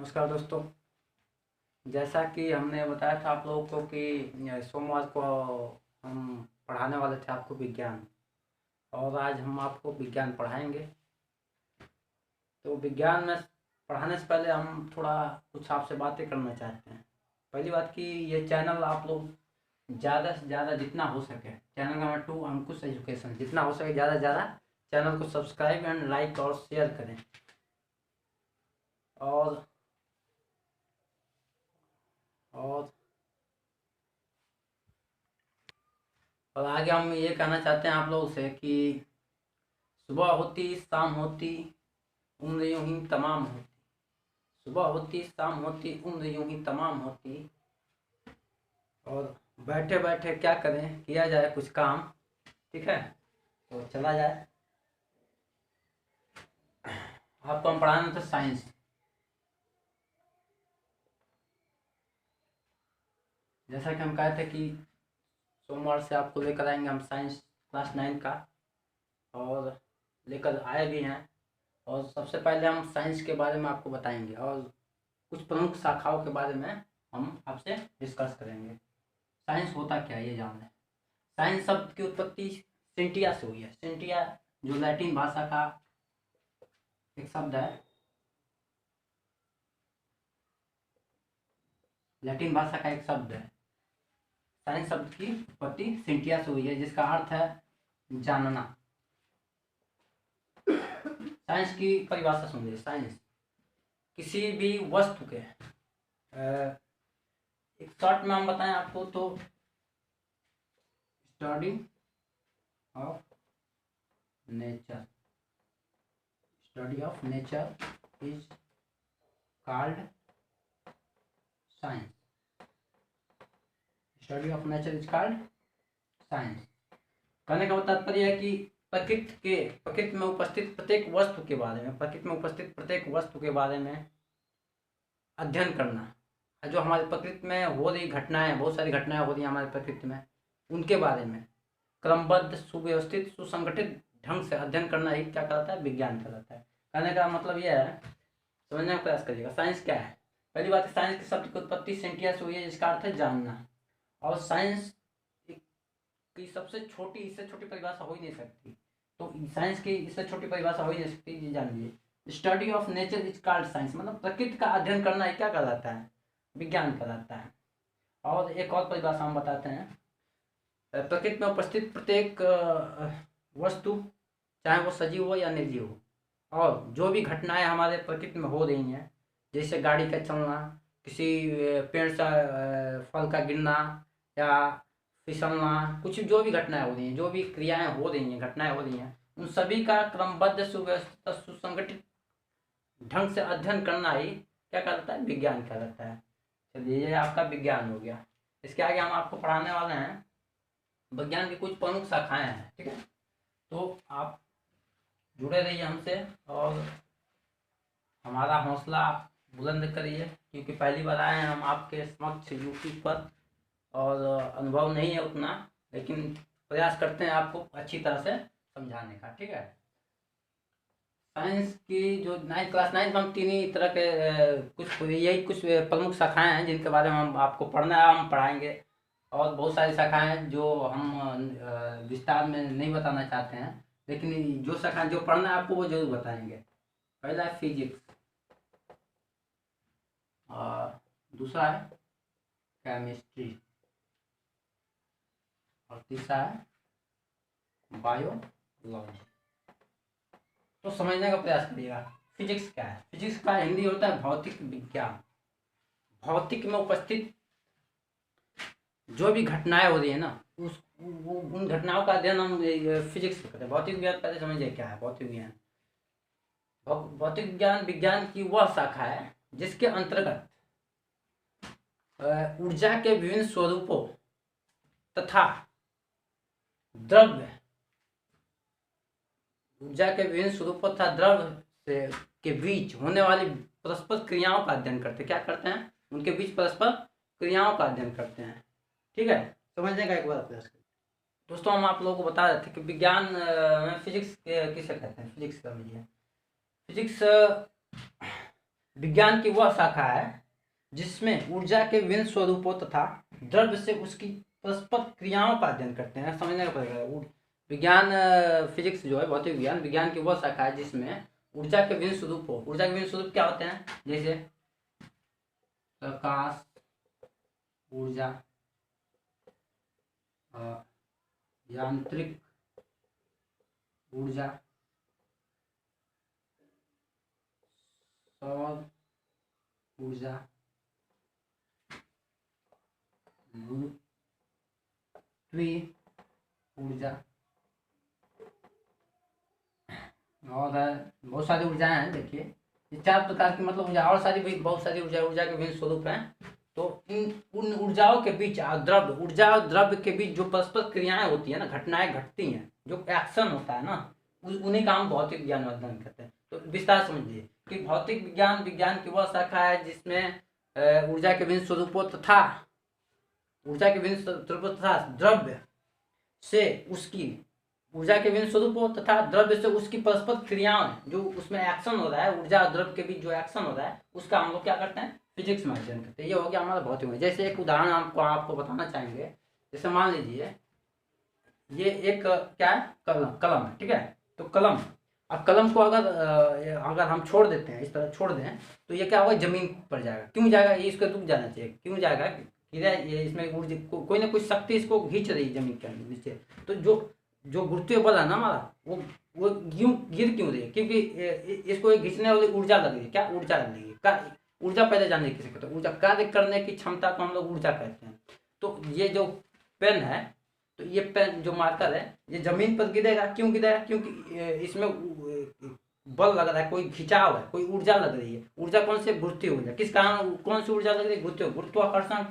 नमस्कार दोस्तों। जैसा कि हमने बताया था आप लोगों को कि सोमवार को हम पढ़ाने वाले थे आपको विज्ञान, और आज हम आपको विज्ञान पढ़ाएंगे। तो विज्ञान में पढ़ाने से पहले हम थोड़ा कुछ आपसे बातें करना चाहते हैं। पहली बात कि ये चैनल आप लोग ज़्यादा से ज़्यादा जितना हो सके, चैनल नंबर 2 अंकुश एजुकेशन, जितना हो सके ज़्यादा से ज़्यादा चैनल को सब्सक्राइब एंड लाइक और शेयर करें। और और और आगे हम ये कहना चाहते हैं आप लोगों से कि सुबह होती शाम होती उम्र यूं ही तमाम होती। सुबह होती शाम होती उम्र यूं ही तमाम होती। और बैठे बैठे क्या करें, किया जाए कुछ काम। ठीक है, तो चला जाए। आपको हम पढ़ाना था साइंस। जैसा कि हम कहे थे कि सोमवार से आपको लेकर आएंगे हम साइंस क्लास 9 का, और लेकर आए भी हैं। और सबसे पहले हम साइंस के बारे में आपको बताएंगे और कुछ प्रमुख शाखाओं के बारे में हम आपसे डिस्कस करेंगे। साइंस होता क्या है ये जान लें। साइंस शब्द की उत्पत्ति सिंटिया से हुई है। सिंटिया जो लैटिन भाषा का एक शब्द है, लैटिन भाषा का एक शब्द है। साइंस शब्द की उत्पत्ति सिंटिया से हुई है, जिसका अर्थ है जानना। साइंस की परिभाषा सुनिए। साइंस किसी भी वस्तु के एक शॉर्ट में हम बताएं आपको तो study of nature. Study of nature is called science. Study of nature is called science. कहने का तात्पर्य है कि प्रकृति में उपस्थित प्रत्येक वस्तु के बारे में, प्रकृति में उपस्थित प्रत्येक वस्तु के बारे में अध्ययन करना। जो हमारी प्रकृति में हो रही घटनाएं, बहुत सारी घटनाएं हो रही हैं हमारी प्रकृति में, उनके बारे में क्रमबद्ध, सुव्यवस्थित, सुसंगठित ढंग से अध्ययन करना ही क्या कहलाता है, विज्ञान कहलाता है। कहने का मतलब यह है, समझने का प्रयास करिएगा। साइंस क्या है। पहली बात है, साइंस के शब्द की उत्पत्ति सेंटिया से हुई है, जिसका अर्थ है जानना। और साइंस की सबसे छोटी, इससे छोटी परिभाषा हो ही नहीं सकती। तो साइंस की इससे छोटी परिभाषा हो ही नहीं सकती, ये जान लीजिए। Study of nature is called science, मतलब प्रकृति का अध्ययन करना ही क्या कहलाता है, विज्ञान कहलाता है। और एक और परिभाषा हम बताते हैं, प्रकृति में उपस्थित प्रत्येक वस्तु, चाहे वो सजीव हो या निर्जीव हो, और जो भी घटनाएं हमारे प्रकृति में हो रही हैं, जैसे गाड़ी का चलना, किसी पेड़ से फल का गिरना, या फिसलना, कुछ जो भी घटनाएं हो रही हैं, जो भी क्रियाएं हो रही हैं, घटनाएं हो रही हैं, उन सभी का क्रमबद्ध, सुव्यवस्थित, सुसंगठित ढंग से अध्ययन करना ही क्या कहलाता है, विज्ञान कहलाता है। चलिए, ये आपका विज्ञान हो गया। इसके आगे हम आपको पढ़ाने वाले हैं विज्ञान की कुछ प्रमुख शाखाएं हैं। ठीक है, तो आप जुड़े रहिए हमसे और हमारा हौसला बुलंद करिए, क्योंकि पहली बार आए हैं हम आपके समक्ष यूट्यूब पर, और अनुभव नहीं है उतना, लेकिन प्रयास करते हैं आपको अच्छी तरह से समझाने का। ठीक है, साइंस की जो क्लास 9 में हम तीन ही तरह के कुछ प्रमुख शाखाएं हैं, जिनके बारे में हम आपको पढ़ना है, हम पढ़ाएंगे। और बहुत सारी शाखाएं हैं जो हम विस्तार में नहीं बताना चाहते हैं, लेकिन जो शाखाएं जो पढ़ना है आपको वो जरूर बताएंगे। पहला है फिजिक्स, और दूसरा है केमिस्ट्री, और तीसरा है बायोलॉजी। तो समझने का प्रयास करिएगा। फिजिक्स क्या है। फिजिक्स का हिंदी होता है भौतिक विज्ञान। भौतिक में उपस्थित जो भी घटनाएं हो रही है ना, उन घटनाओं का अध्ययन हम फिजिक्स में करते हैं। भौतिक विज्ञान पहले समझिए क्या है। भौतिक विज्ञान, भौतिक विज्ञान विज्ञान की वह शाखा है जिसके अंतर्गत ऊर्जा के विभिन्न स्वरूपों तथा द्रव्य, ऊर्जा के विभिन्न स्वरूपों तथा द्रव्य के बीच होने वाली परस्पर क्रियाओं का अध्ययन करते हैं। क्या करते हैं, उनके बीच परस्पर क्रियाओं का अध्ययन करते हैं। ठीक है, समझने का एक बार प्रयास करें। दोस्तों, हम आप लोगों को बता रहे थे कि विज्ञान में फिजिक्स किसे कहते हैं। फिजिक्स समझिए। फिजिक्स विज्ञान की वह शाखा है जिसमें ऊर्जा के विभिन्न स्वरूपों तथा द्रव्य से उसकी परस्पर क्रियाओं का अध्ययन करते हैं। समझने का पड़ेगा। विज्ञान फिजिक्स जो है, भौतिक विज्ञान, विज्ञान की वह शाखा है जिसमें ऊर्जा के विभिन्न स्वरूपों, ऊर्जा के विभिन्न स्वरूप क्या होते हैं? जैसे प्रकाश ऊर्जा, यांत्रिक ऊर्जा, सौर ऊर्जा, पृथ्वी ऊर्जा, और बहुत सारी ऊर्जाएं हैं। देखिए ये 4 प्रकार की मतलब ऊर्जा, और सारी भी बहुत सारी ऊर्जा, ऊर्जा के विभिन्न स्वरूप हैं। तो उन ऊर्जाओं के बीच द्रव्य, ऊर्जा और द्रव्य के बीच जो परस्पर क्रियाएं होती है ना, घटनाएं घटती हैं, जो एक्शन होता है ना, उन्हीं का हम भौतिक विज्ञान अध्ययन करते हैं। तो विस्तार समझिए कि भौतिक विज्ञान विज्ञान की वह शाखा है जिसमें ऊर्जा के विभिन्न स्वरूपों तथा द्रव्य से उसकी, ऊर्जा के विभिन्न स्वरूपों तथा द्रव्य से उसकी परस्पर क्रियाएं, जो उसमें एक्शन हो रहा है, ऊर्जा और द्रव्य के बीच जो एक्शन हो रहा है, उसका हम लोग क्या करते हैं? फिजिक्स में अध्ययन करते हैं। ये हो गया हमारा भौतिक में। जैसे एक उदाहरण आपको बताना चाहेंगे। जैसे मान लीजिए ये एक क्या है? कलम है, ठीक है। तो कलम, अब कलम को अगर हम छोड़ देते हैं, इस तरह छोड़ दें, तो ये क्या होगा? जमीन पर जाएगा। क्यों जाएगा? ये इसको रुक जाना चाहिए। क्यों जाएगा? ये इसमें ऊर्जा कोई ना कोई शक्ति इसको खींच रही है जमीन के नीचे। तो जो गुरुत्वीय बल है ना हमारा, वो गिर क्यों रही है? क्योंकि इसको खींचने वाली ऊर्जा लग रही है। क्या ऊर्जा लग रही है? ऊर्जा पैदा जानने किसे कहते हैं? ऊर्जा, कार्य करने की क्षमता को हम लोग ऊर्जा कहते हैं। तो ये जो पेन है, तो ये पेन जो मार्कर है, ये जमीन पर गिरेगा। क्यों गिरेगा? क्योंकि इसमें बल लग रहा है, कोई खिंचाव है, कोई ऊर्जा लग रही है। ऊर्जा कौन सी? गुरुत्वीय ऊर्जा। किस कारण? कौन सी ऊर्जा लग रही है? गुरुत्वाकर्षण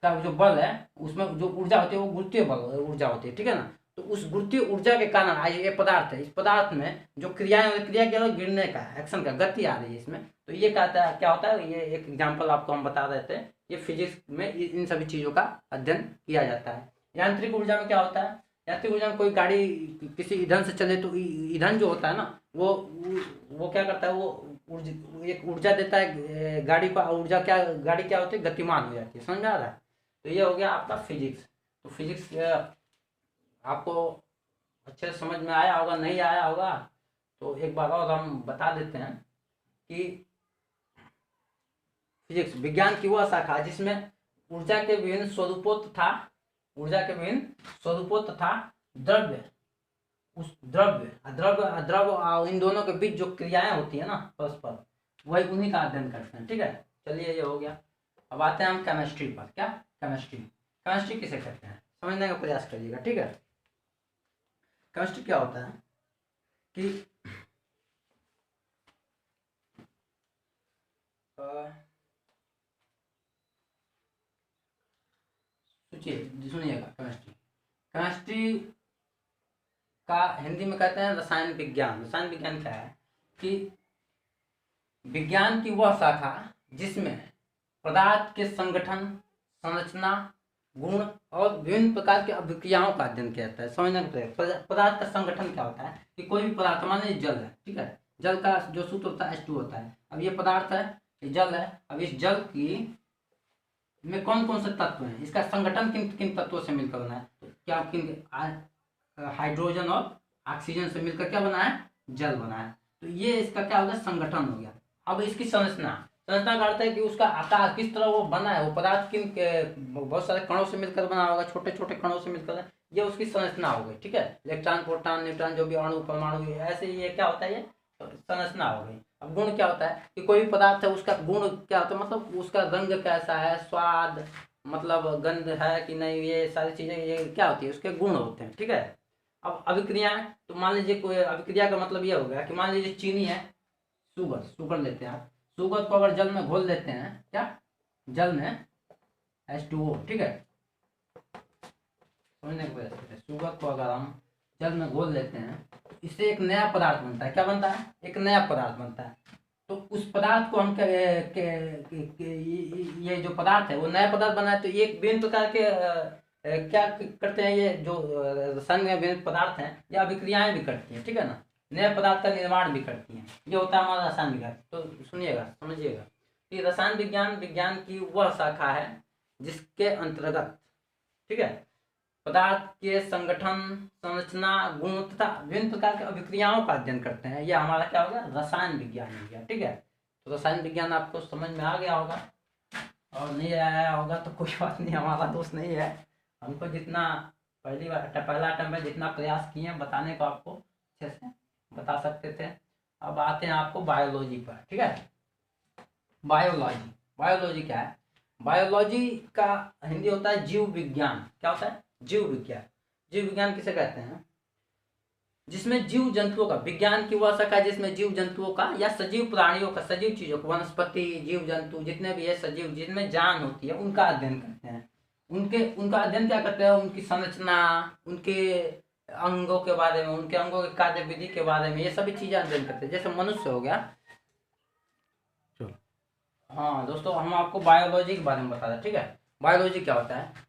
का जो बल है, उसमें जो ऊर्जा होती है वो गुरुत्वीय बल ऊर्जा होती है, ठीक है ना। तो उस गुरुत्वीय ऊर्जा के कारण आज ये पदार्थ है, इस पदार्थ में जो क्रियाएं, क्रिया क्या है? गिरने का, एक्शन का, गति आ रही है इसमें। तो ये क्या होता है? ये एक एग्जाम्पल आपको हम बता रहे थे। ये फिजिक्स में इन सभी चीज़ों का अध्ययन किया जाता है। यांत्रिक ऊर्जा में क्या होता है? यांत्रिक ऊर्जा में कोई गाड़ी किसी ईंधन से चले तो ईंधन जो होता है ना, वो क्या करता है? वो एक ऊर्जा देता है गाड़ी को। ऊर्जा क्या, गाड़ी क्या होती है? गतिमान हो जाती है। समझ में आ रहा है? तो ये हो गया आपका फिजिक्स। तो फिजिक्स आपको अच्छे से समझ में आया होगा, नहीं आया होगा तो एक बार और हम बता देते हैं कि फिजिक्स विज्ञान की वह शाखा जिसमें ऊर्जा के विभिन्न स्वरूपों तथा द्रव्य, उस द्रव्य इन दोनों के बीच जो क्रियाएं होती है ना परस्पर, वही उन्हीं का अध्ययन करते हैं, ठीक है। चलिए ये हो गया। अब आते हैं हम केमिस्ट्री पर। क्या? केमिस्ट्री किसे कहते हैं? समझने का प्रयास करिएगा, ठीक है। केमिस्ट्री क्या होता है कि सुनिएगा। केमिस्ट्री का हिंदी में कहते हैं रसायन विज्ञान। रसायन विज्ञान क्या है कि विज्ञान की वह शाखा जिसमें पदार्थ के संगठन, संरचना, गुण और विभिन्न प्रकार की अभिक्रियाओं का अध्ययन किया जाता है। समझना पड़ेगा। पदार्थ का संगठन क्या होता है कि कोई भी पदार्थ, मान लीजिए जल है, ठीक है। जल का जो सूत्र होता है H2 होता है। अब ये पदार्थ है, ये जल है। अब इस जल की में कौन कौन से तत्व हैं? इसका संगठन किन किन तत्वों से मिलकर बना है? तो क्या किन? हाइड्रोजन और ऑक्सीजन से मिलकर क्या बना है? जल बना है। तो ये इसका क्या हो गया? संगठन हो गया। अब इसकी संरचना का अर्थ है कि उसका आकार किस तरह वो बना है, वो पदार्थ किन बहुत सारे कणों से मिलकर बना होगा, छोटे छोटे कणों से मिलकर, ये उसकी संरचना हो गई, ठीक है। इलेक्ट्रॉन, प्रोटॉन, न्यूट्रॉन, जो भी अणु, परमाणु, ऐसे ये क्या होता है? ये संरचना हो गई। अब गुण क्या होता है कि कोई भी पदार्थ है, उसका गुण क्या होता है? मतलब उसका रंग कैसा है, स्वाद, मतलब गंध है कि नहीं, ये सारी चीजें ये क्या होती है? उसके गुण होते हैं, ठीक है। अब अभिक्रियाएं, तो मान लीजिए कोई अभिक्रिया का मतलब ये हो गया कि मान लीजिए चीनी है, शुगर लेते हैं आप। शुगर को अगर जल में घोल देते हैं, क्या? जल में H2O, ठीक है। समझने की वजह से शुगर को अगर हम जल में घोल लेते हैं, इससे एक नया पदार्थ बनता है। क्या बनता है? एक नया पदार्थ बनता है। तो उस पदार्थ को हम ये जो पदार्थ है वो नया पदार्थ बना है। तो ये विभिन्न प्रकार के क्या करते हैं? ये जो रसायन में विभिन्न पदार्थ हैं, ये अभिक्रियाएं भी करती हैं, ठीक है ना। नए पदार्थ का निर्माण भी करती हैं। ये होता है हमारा रसायन विज्ञान। तो सुनिएगा, समझिएगा कि रसायन विज्ञान विज्ञान की वह शाखा है जिसके अंतर्गत, ठीक है, पदार्थ के संगठन, संरचना, गुण तथा विभिन्न प्रकार के अभिक्रियाओं का अध्ययन करते हैं। यह हमारा क्या हो गया, रसायन विज्ञान हो गया। ठीक है, तो रसायन विज्ञान आपको समझ में आ गया होगा, और नहीं आया होगा तो कोई बात नहीं, हमारा दोस्त नहीं है। हमको जितना पहला अटेम्प्ट में जितना प्रयास किए हैं बताने को, आपको अच्छे से बता सकते थे। अब आते हैं आपको बायोलॉजी पर। ठीक है, बायोलॉजी, बायोलॉजी क्या है? बायोलॉजी का हिंदी होता है जीव विज्ञान। क्या होता है? जीव विज्ञान। जीव विज्ञान किसे कहते हैं? जिसमें जीव जंतुओं का, विज्ञान की वह शाखा है जिसमें जीव जंतुओं का या सजीव प्राणियों का, सजीव चीजों का, वनस्पति, जीव जंतु जितने भी है सजीव, जिनमें जान होती है, उनका अध्ययन करते हैं। उनका अध्ययन क्या करते हैं? उनकी संरचना, उनके अंगों के बारे में, उनके अंगों के कार्य विधि के बारे में, ये सभी चीजें अध्ययन करते हैं। जैसे मनुष्य हो गया। चलो, हाँ दोस्तों, हम आपको बायोलॉजी के बारे में बता रहे हैं। ठीक है, बायोलॉजी क्या होता है?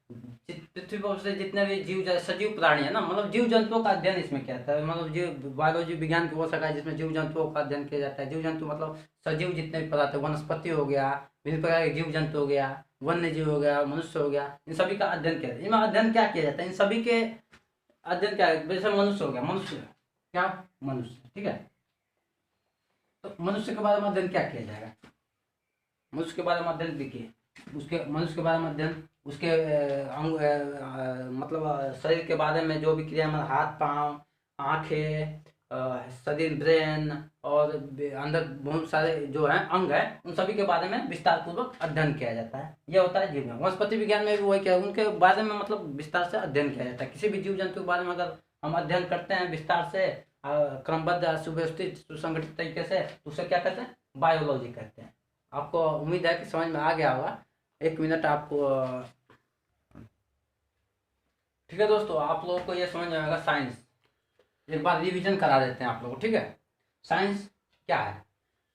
पृथ्वी पर से जितने भी सजीव प्राणी है ना, मतलब जीव जंतुओं का अध्ययन इसमें किया जाता है। मतलब जीव बायोलॉजी विज्ञान की वो शाखा है जिसमें जीव जंतुओं का अध्ययन किया जाता है। जीव जंतु मतलब सजीव जितने भी पदार्थ है, वनस्पति हो गया, विभिन्न प्रकार के जीव जंतु हो गया, वन्य जीव हो गया, मनुष्य हो गया, इन सभी का अध्ययन किया जाता है। इनमें अध्ययन क्या किया जाता है? इन सभी के अध्ययन क्या है? जैसे मनुष्य हो गया, मनुष्य क्या, मनुष्य। ठीक है, तो मनुष्य के बारे में अध्ययन क्या किया जाएगा? मनुष्य के बारे में अध्ययन देखिए, उसके मनुष्य के बारे में अध्ययन, उसके अंग, मतलब शरीर के बारे में जो भी क्रिया, मतलब हाथ पांव, आंखें, शरीर, ब्रेन और अंदर बहुत सारे जो हैं अंग है, उन सभी के बारे में विस्तार पूर्वक अध्ययन किया जाता है। यह होता है जीव विज्ञान। वनस्पति विज्ञान में भी वही क्या है, उनके बारे में मतलब विस्तार से अध्ययन किया जाता है। किसी भी जीव जंतु के बारे में अगर हम अध्ययन करते हैं विस्तार से, क्रमबद्ध, सुव्यवस्थित, सुसंगठित तरीके से, तो उसे क्या कहते हैं? बायोलॉजी कहते हैं। आपको उम्मीद है कि समझ में आ गया होगा। एक मिनट आपको, ठीक है दोस्तों, आप लोगों को ये समझ में आएगा। साइंस एक बार रिवीजन करा देते हैं आप लोगों को। ठीक है, साइंस क्या है?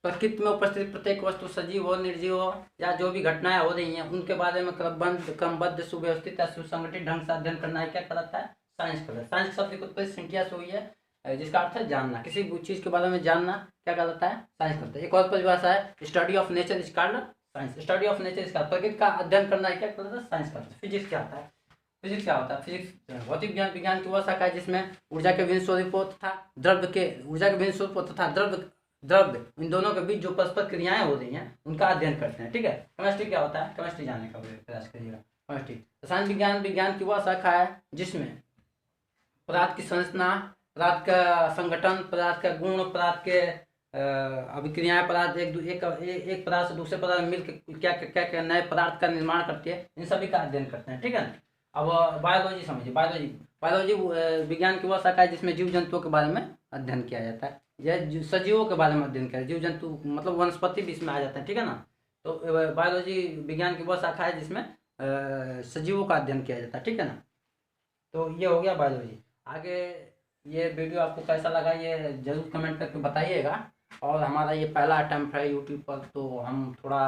प्रकृति में उपस्थित प्रत्येक वस्तु, सजीव हो, निर्जीव हो, या जो भी घटनाएं हो रही हैं, उनके बारे में क्रमबद्ध, सुव्यवस्थित या सुसंगठित ढंग से अध्ययन करना है क्या कहलाता है? साइंस कहलाता है। साइंस शब्द की उत्पत्ति संख्या से हुई है, जिसका अर्थ है जानना। किसी भी चीज के बारे में जानना क्या कहलाता है? साइंस कहलाता है। एक और परिभाषा है, study of nature is called science. Study of nature इसका प्रकृति का अध्ययन करना है क्या कहलाता है? साइंस कहलाता है। फिजिक्स क्या होता है? फिजिक्स क्या होता है? फिजिक्स भौतिक विज्ञान विज्ञान की वह शाखा है जिसमें ऊर्जा के विभिन्न स्वरूपों तथा द्रव्य के, ऊर्जा के विभिन्न स्वरूपों तथा द्रव्य इन दोनों के बीच जो परस्पर क्रियाएं हो रही हैं, उनका अध्ययन करते हैं। ठीक है, केमिस्ट्री क्या होता है? केमिस्ट्री जानने का प्रयास करिएगा। केमिस्ट्री रसायन विज्ञान विज्ञान की वह शाखा है जिसमें पदार्थ की संरचना, पदार्थ का संगठन, पदार्थ का गुण, पदार्थ के अभिक्रियाएं, पदार्थ एक पदार्थ से दूसरे पदार्थ में मिलकर क्या क्या क्या नए पदार्थ का निर्माण करती है, इन सभी का अध्ययन करते हैं। ठीक है, अब बायोलॉजी समझिए। बायोलॉजी विज्ञान की वह शाखा है जिसमें जीव जंतुओं के बारे में अध्ययन किया जाता है। यह सजीवों के बारे में अध्ययन किया, जीव जंतु मतलब वनस्पति भी इसमें आ जाता है। ठीक है ना, तो बायोलॉजी विज्ञान की वह शाखा है जिसमें सजीवों का अध्ययन किया जाता है। ठीक है ना, तो ये हो गया बायोलॉजी। आगे ये वीडियो आपको कैसा लगा ये जरूर कमेंट करके बताइएगा। और हमारा ये पहला अटैम्प्ट है यूट्यूब पर, तो हम थोड़ा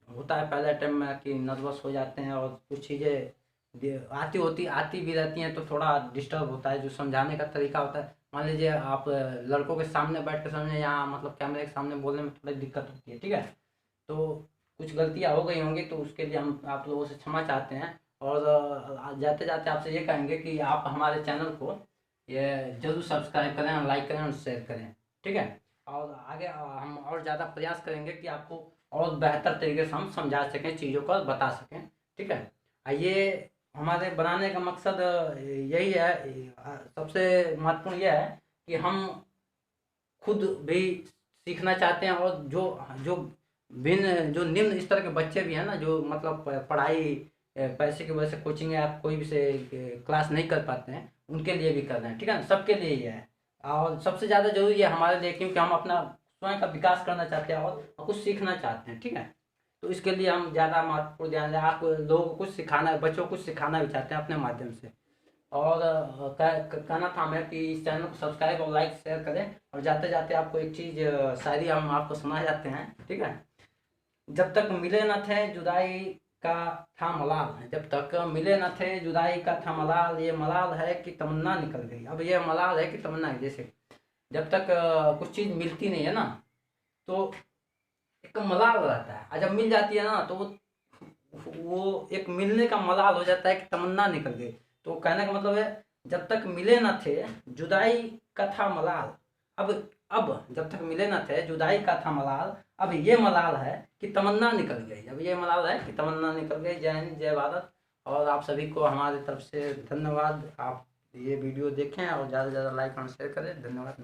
होता है पहले अटैम्प्ट में कि नर्वस हो जाते हैं, और कुछ चीज़ें आती भी रहती हैं, तो थोड़ा डिस्टर्ब होता है। जो समझाने का तरीका होता है, मान लीजिए आप लड़कों के सामने बैठ कर समझे, यहाँ मतलब कैमरे के सामने बोलने में थोड़ी दिक्कत होती है। ठीक है, तो कुछ गलतियाँ हो गई होंगी, तो उसके लिए हम आप लोगों से क्षमा चाहते हैं। और जाते जाते आपसे ये कहेंगे कि आप हमारे चैनल को ये जरूर सब्सक्राइब करें, लाइक करें और शेयर करें। ठीक है, और आगे हम और ज़्यादा प्रयास करेंगे कि आपको और बेहतर तरीके से हम समझा सकें, चीज़ों को बता सकें। ठीक है, ये हमारे बनाने का मकसद यही है। सबसे महत्वपूर्ण यह है कि हम खुद भी सीखना चाहते हैं, और जो जो निम्न स्तर के बच्चे भी हैं ना, जो मतलब पढ़ाई पैसे की वजह से कोचिंग या कोई भी से क्लास नहीं कर पाते हैं, उनके लिए भी कर रहे हैं। ठीक है ना, सबके लिए ही है। और सबसे ज़्यादा जरूरी है हमारे लिए, क्योंकि हम अपना स्वयं का विकास करना चाहते हैं और कुछ सीखना चाहते हैं। ठीक है, तो इसके लिए हम ज़्यादा महत्वपूर्ण ध्यान दें। आप लोगों को कुछ सिखाना, बच्चों को कुछ सिखाना भी चाहते हैं अपने माध्यम से। और कहना था हमें कि इस चैनल को सब्सक्राइब और लाइक शेयर करें। और जाते जाते आपको एक चीज़ शायरी हम आपको सुना जाते हैं। ठीक है, जब तक मिले न थे जुदाई का था मलाल, जब तक मिले न थे जुदाई का था मलाल, ये मलाल है कि तमन्ना निकल गई। अब ये मलाल है कि तमन्ना, जैसे जब तक कुछ चीज़ मिलती नहीं है ना तो एक मलाल रहता है, और जब मिल जाती है ना तो वो एक मिलने का मलाल हो जाता है कि तमन्ना निकल गई। तो कहने का मतलब है जब तक मिले न थे जुदाई का था मलाल, अब जब तक मिले न थे जुदाई का था मलाल, अब ये मलाल है कि तमन्ना निकल गई, अब ये मलाल है कि तमन्ना निकल गई। जय हिंद, जय भारत। और आप सभी को हमारी तरफ से धन्यवाद। आप ये वीडियो देखें और ज़्यादा से ज़्यादा लाइक और शेयर करें। धन्यवाद।